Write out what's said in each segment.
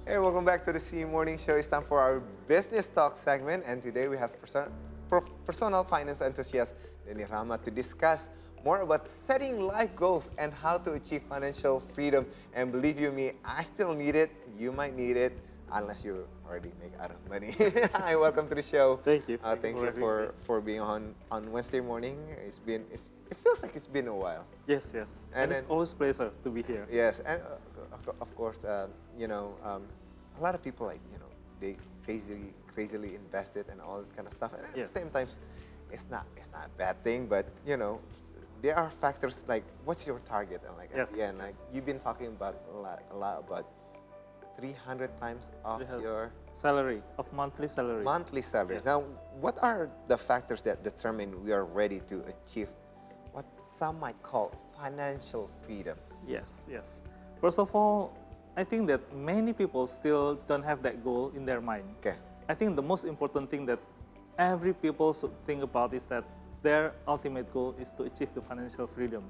Hey, welcome back to the CE Morning Show. It's time for our business talk segment, and today we have personal finance enthusiast Dani Rachmat to discuss more about setting life goals and how to achieve financial freedom. And believe you me, I still need it. You might need it, unless you already make out of money. Hi, welcome to the show. Thank you. Thank you for being on Wednesday morning. It feels like it's been a while. Yes. And it's always a pleasure to be here. Yes, and of course, a lot of people they crazily invested and all that kind of stuff. And at the same time, it's not a bad thing, but there are factors like what's your target, and like you've been talking about a lot about 300 times of your monthly salary. Monthly salary. Yes. Now, what are the factors that determine we are ready to achieve what some might call financial freedom? Yes. First of all, I think that many people still don't have that goal in their mind. Okay. I think the most important thing that every people should think about is that their ultimate goal is to achieve the financial freedom,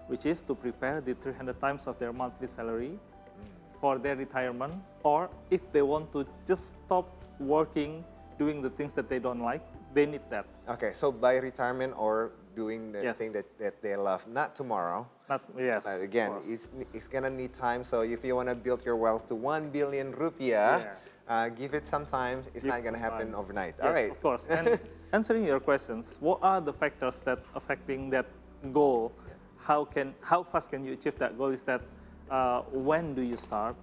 which is to prepare the 300 times of their monthly salary for their retirement, or if they want to just stop working, doing the things that they don't like, they need that. Okay, so by retirement or doing the thing that they love, not tomorrow. Again, it's gonna need time. So if you want to build your wealth to 1 billion rupiah, give it some time. It's not gonna happen overnight. Yes, all right. Of course. And answering your questions, what are the factors that affecting that goal? How fast can you achieve that goal? Is that when do you start?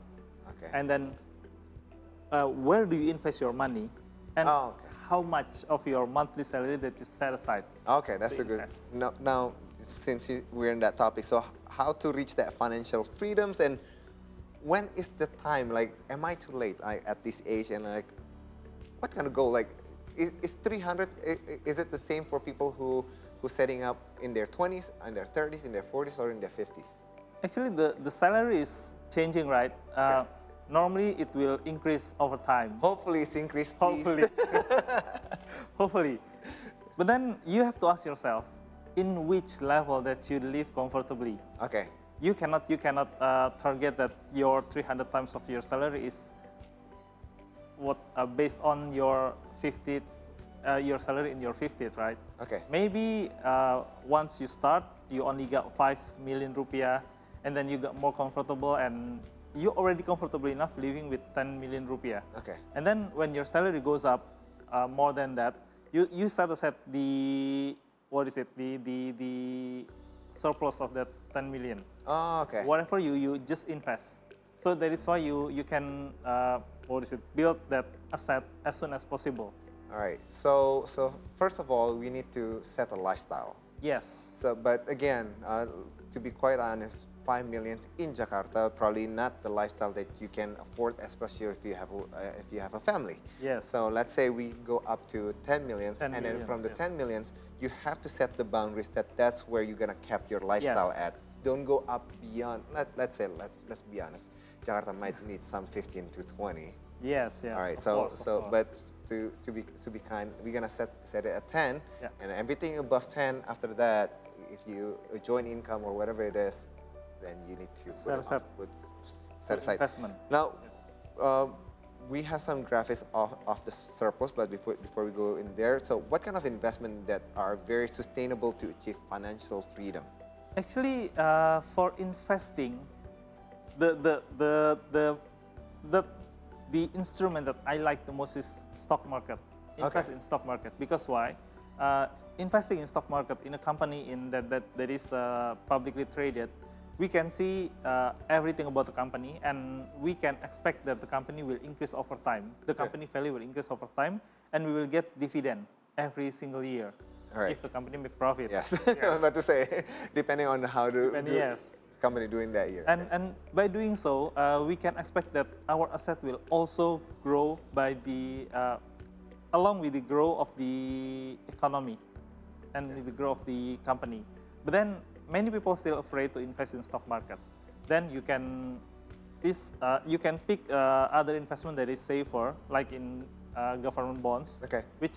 Okay. And then where do you invest your money? And how much of your monthly salary that you set aside? Okay, that's a good. Now, since we're in that topic, so how to reach that financial freedoms, and when is the time? Like, am I too late at this age? And like, what kind of goal? Like, is 300? Is it the same for people who setting up in their 20s, in their 30s, in their 40s, or in their 50s? Actually, the salary is changing, right? Normally, it will increase over time. Hopefully, it's increased, please. Hopefully. Hopefully. But then you have to ask yourself, in which level that you live comfortably. Okay. You cannot target that your 300 times of your salary is based on your 50th, your salary in your 50th, right? Okay. Maybe once you start, you only got 5 million rupiah, and then you got more comfortable, and you're already comfortable enough living with 10 million rupiah. Okay. And then when your salary goes up more than that, you set aside the surplus of that 10 million. Oh, okay. Whatever you just invest. So that is why you can build that asset as soon as possible. All right. So first of all, we need to set a lifestyle. Yes. So, but again, to be quite honest, 5 million in Jakarta probably not the lifestyle that you can afford, especially if you have a family. Yes. So let's say we go up to 10 million, and then from the 10 millions, you have to set the boundaries that's where you're gonna cap your lifestyle at. Don't go up beyond. Let's be honest, Jakarta might need some 15 to 20. Yes. All right. Of course. But to be kind, we're gonna set it at 10, and everything above 10 after that, if you join income or whatever it is, then you need to set aside investment. Now, we have some graphics of the surplus, but before we go in there, so what kind of investment that are very sustainable to achieve financial freedom? Actually, for investing, the instrument that I like the most is stock market. Invest in stock market, because why? Investing in stock market in a company that is publicly traded, we can see everything about the company, and we can expect that the company will increase over time. The company value will increase over time, and we will get dividend every single year if the company make profit. Yes. I was about to say, depending on how the company doing that year. And by doing so, we can expect that our asset will also grow by along with the growth of the economy and with the growth of the company. But then many people still afraid to invest in stock market. Then you can pick other investment that is safer, like in government bonds, which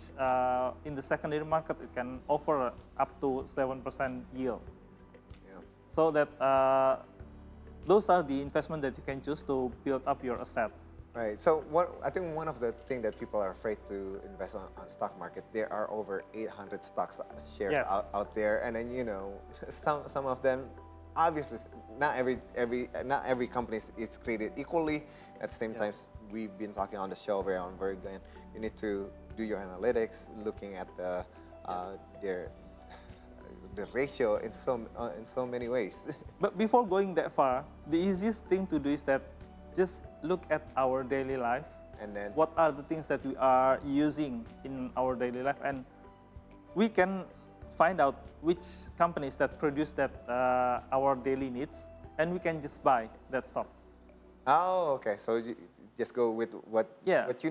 in the secondary market it can offer up to 7% yield. So that those are the investment that you can choose to build up your asset. Right. So I think one of the things that people are afraid to invest on stock market, there are over 800 stocks shares Yes. out there, and then some of them, obviously not every company is created equally. At the same time, Yes. we've been talking on the show very good. You need to do your analytics, looking at the ratio in so many ways. But before going that far, the easiest thing to do is that just look at our daily life. And then What are the things that we are using in our daily life, and we can find out which companies that produce that our daily needs, and we can just buy that stock. Oh, okay. So you just go with what Yeah. what you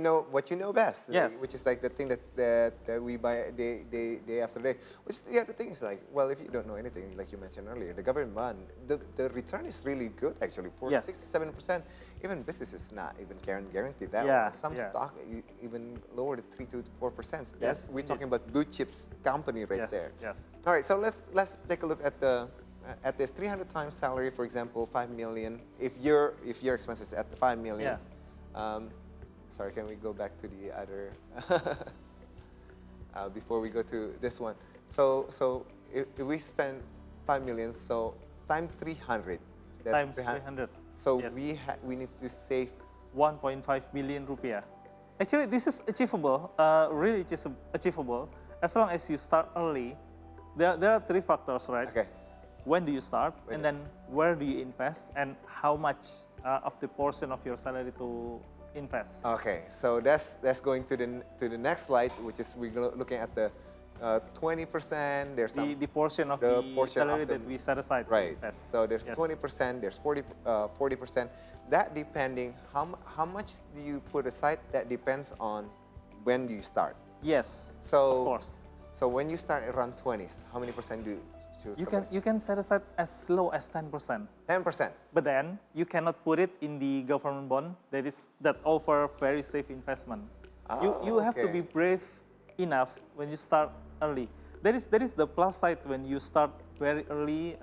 know best. Yes. Which is like the thing that we buy day after day. Which the other thing is like, well, if you don't know anything, like you mentioned earlier, the government bond, the return is really good actually for Yes. 6-7%. Even businesses not even guaranteed that. Yeah, One. Some yeah. stock even lower to 3 to 4%. Yes, We're indeed. talking about blue chips company right Yes. there. Yes. All right, so let's take a look at this 300 times salary, for example, 5 million. If your expenses at the 5 million, sorry, can we go back to the other before we go to this one? So if we spend 5 million, so times 300, that's Times 300. So Yes. we need to save. 1.5 billion rupiah. Actually, this is achievable, really achievable, as long as you start early. There are three factors, right? Okay. When do you start, When- and then where do you invest, and how much of the portion of your salary to invest. Okay, so that's going to the next slide, which is we're looking at the 20%. There's some The portion of the the portion of salary the- that we set aside to right. invest. So there's Yes. 20%. There's 40%. That depending how much do you put aside? That depends on when do you start. Yes, So of course. So when you start around 20s, how many percent do you choose? You can set aside as low as 10%. 10%. But then you cannot put it in the government bond that offer very safe investment. You have to okay. be brave enough when you start early. That is the plus side when you start very early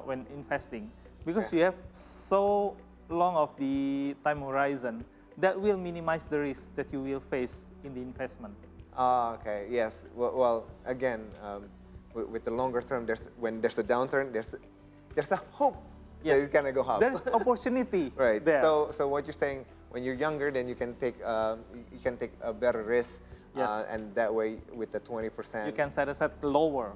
when investing, because Okay. you have so long of the time horizon that will minimize the risk that you will face in the investment. Okay. Yes. Well again, with the longer term, when there's a downturn, there's a hope that Yes. it's gonna go up. There is opportunity Right. there. So what you're saying, when you're younger, then you can take a better risk. Yes. And that way, with the 20%, you can set aside lower.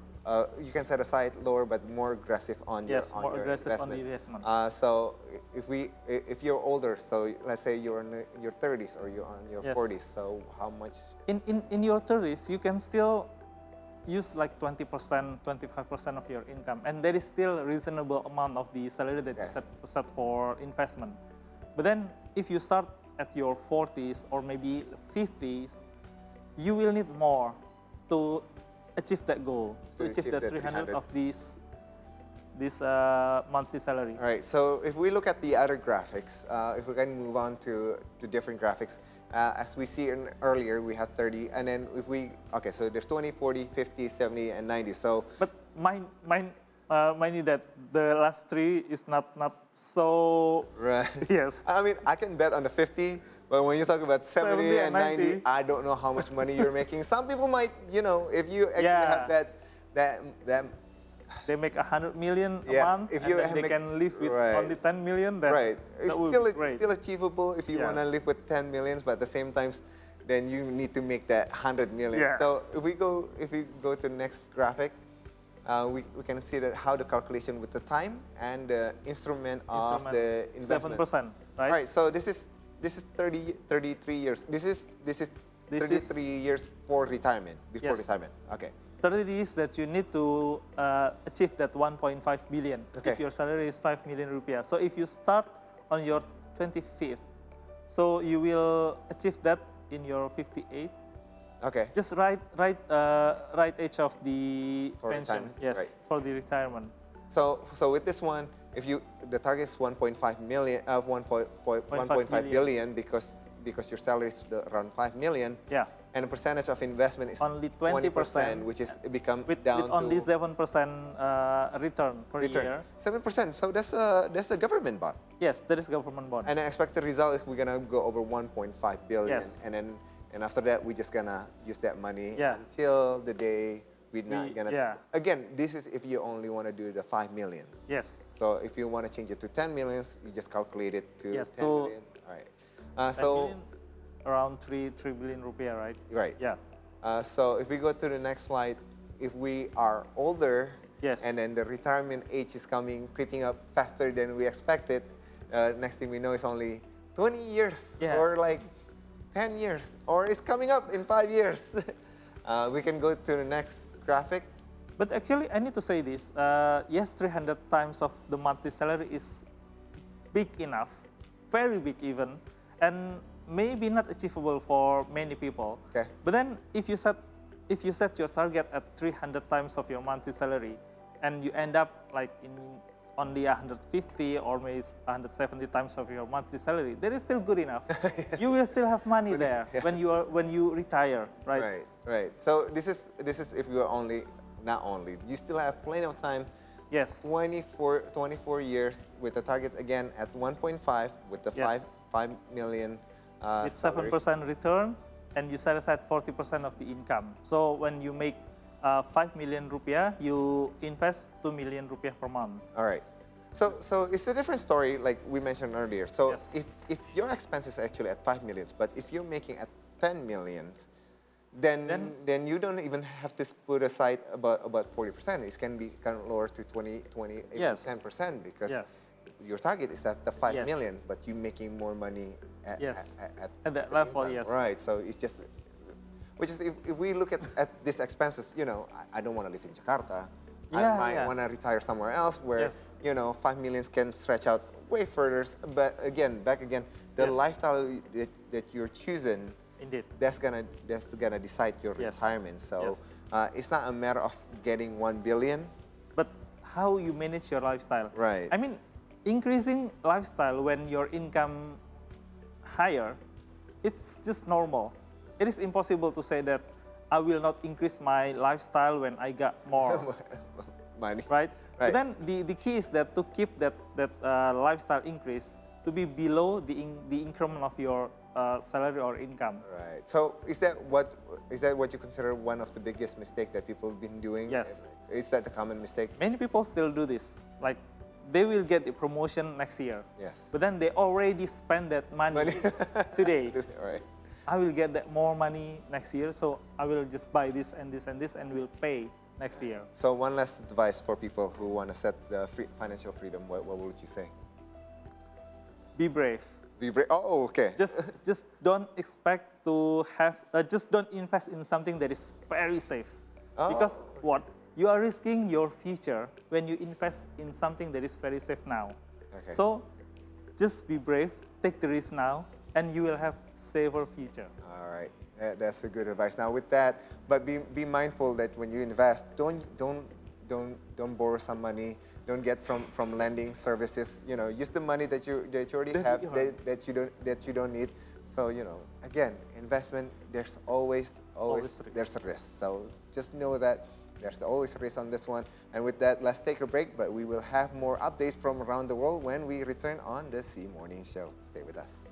you can set aside lower, but more aggressive on Yes, your more aggressive on the investment. investment. So if you're older, so let's say you're in your 30s or you're on your Yes. 40s, so how much? In your 30s, you can still use like 20%, 25% of your income, and there is still a reasonable amount of the salary that you Okay. set for investment. But then, if you start at your 40s or maybe 50s, you will need more to achieve that goal, to achieve the 300 of this monthly salary. All right. So if we look at the other graphics, if we can move on to there's graphics, as we see earlier, we have 30, and then so there's 20, 40, 50, 70, and 90. So But mind you that the last three is not so. right. Yes. I mean, I can bet on the 50, but when you talk about 70 and 90, 90. I don't know how much money you're making. Some people might, if you actually Yeah. have that They make 100 million a Yes, month, if and you then they make- can live with right. only 10 million. Then right. It's that would still be great. still achievable if you want to Yes. live with 10 millions, but at the same time, then you need to make that 100 million. Yeah. So if we go to the next graphic, we can see that how the calculation with the time and the instrument of the investment. 7%, right? Right. So this is 33 years. This is 33 years for retirement, before Yes. retirement. Okay. 30 days that you need to achieve that 1.5 billion Okay. if your salary is 5 million rupiah. So if you start on your 25th, so you will achieve that in your 58. Okay. Just right age of the For pension. retirement, Yes, right. for the retirement. So with this one, the target is 1.5 billion. billion because your salary is around 5 million. Yeah. And the percentage of investment is only 20%, which is become with down only to 7% return per year. 7%. So that's a government bond. Yes, that is government bond. And the expected result is we're gonna go over 1.5 billion. Yes. And after that, we're just gonna use that money Yeah. until the day we're not gonna. yeah. Again, this is if you only want to do the 5 millions. Yes. So if you want to change it to 10 millions, you just calculate it to Yes, 10 to million. All right. 10 So million, around 3 billion rupiah, right? right. Yeah. So if we go to the next slide, if we are older, Yes. and then the retirement age is creeping up faster than we expected, next thing we know is only 20 years Yeah. or like 10 years, or it's coming up in 5 years. We can go to the next graphic. But actually, I need to say this. Yes, 300 times of the monthly salary is big enough, very big even, and maybe not achievable for many people. Okay. But then, if you set your target at 300 times of your monthly salary, and you end up like in only 150 or maybe 170 times of your monthly salary, that is still good enough. Yes. You will still have money there Yes. when you retire, right? Right. So this is if you are not only, you still have plenty of time. Yes. 24 years with the target again at 1.5 with the Yes. 5 million With salary. 7% return, and you set aside 40% of the income. So when you make 5 million rupiah, you invest 2 million rupiah per month. All right. So it's a different story, like we mentioned earlier. So Yes. if your expense is actually at 5 millions, but if you're making at 10 millions, then you don't even have to put aside about 40%. It can be kind of lower to 20, 8, Yes. 10% because Yes. your target is at the 5 Yes. million, but you're making more money at, Yes. at At that the level, meantime. yes. Right. So it's just, which is if we look at these expenses, I don't want to live in Jakarta. I Yeah, might yeah. want to retire somewhere else where, Yes. 5 millions can stretch out way further. But back again, the Yes. lifestyle that you're choosing, Indeed. that's gonna decide your Yes. retirement. So Yes. it's not a matter of getting 1 billion. But how you manage your lifestyle. Right. I mean, increasing lifestyle when your income higher, it's just normal. It is impossible to say that I will not increase my lifestyle when I got more, Money. right? Right. But then the key is that to keep that lifestyle increase to be below the increment of your salary or income. Right. So is that what you consider one of the biggest mistake that people have been doing? Yes. Is that the common mistake? Many people still do this. Like, they will get the promotion next year. Yes. But then they already spend that money today. Right. I will get that more money next year, so I will just buy this and this and this and will pay next year. So one last advice for people who want to set the financial freedom, what would you say? Be brave. Be brave. Oh, okay. Just don't expect to have, just don't invest in something that is very safe. Oh. Because what? You are risking your future when you invest in something that is very safe now. Okay. So just be brave, take the risk now, and you will have safer future. All right. That's a good advice. Now with that, but be mindful that when you invest, don't borrow some money. Don't get from lending services. Use the money that you already have that you don't need. So again, investment. There's always risk. there's a risk. So just know that there's always a risk on this one. And with that, let's take a break. But we will have more updates from around the world when we return on the C Morning Show. Stay with us.